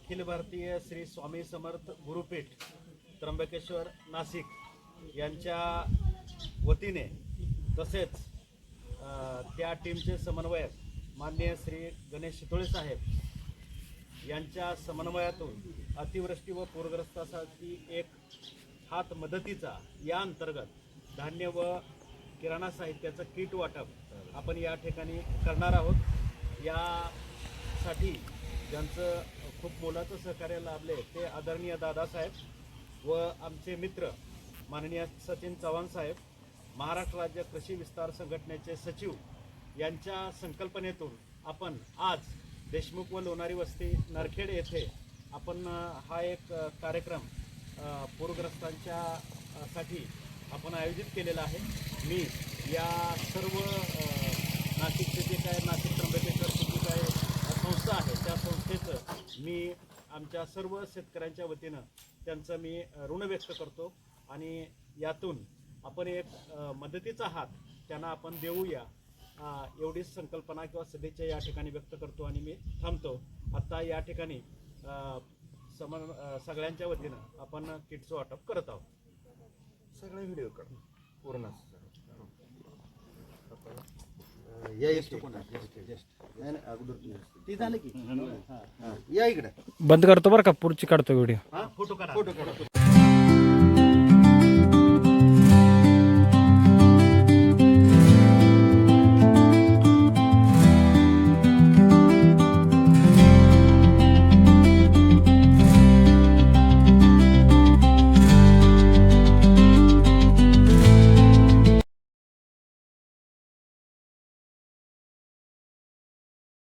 अखिल भारतीय श्री स्वामी समर्थ गुरुपीठ त्र्यंबकेश्वर नाशिक यांच्या वतीने तसेच त्या टीमचे समन्वयक माननीय श्री गणेश शितोळे साहेब यांच्या समन्वयातून अतिवृष्टी व पूरग्रस्तासाठी एक हात मदतीचा या अंतर्गत धान्य व किराणा साहित्याचं किट वाटप आपण या ठिकाणी करणार आहोत। यासाठी ज्यांचं खूप मोलाचं सहकार्य लाभले ते आदरणीय दादासाहेब व आमचे मित्र माननीय सचिन चव्हाण साहेब, महाराष्ट्र राज्य कृषी विस्तार संघटनेचे सचिव यांच्या संकल्पनेतून आपण आज देशमुख व लोणारी वस्ती नरखेड येथे आपण हा एक कार्यक्रम पूरग्रस्तांच्या साठी आपण आयोजित केलेला आहे। मी या सर्व नाशिकचे जे काय नाशिक त्र्यंबकेश्वरची जी काय संस्था आहे त्या संस्थेचं मी आमच्या सर्व शेतकऱ्यांच्या वतीनं त्यांचं मी ऋण व्यक्त करतो आणि यातून आपण एक मदतीचा हात त्यांना आपण देऊया एवढीच संकल्पना किंवा सदिच्छा या ठिकाणी व्यक्त करतो आणि मी थांबतो। आता या ठिकाणी सगळ्यांच्या वतीनं आपण किटचं वाटप करत आहोत। सगळे व्हिडिओ काढ पूर्ण या अगोदर ती झालं की या इकडे बंद करतो बरं का, पुढची काढतो व्हिडिओ। फोटो काढा।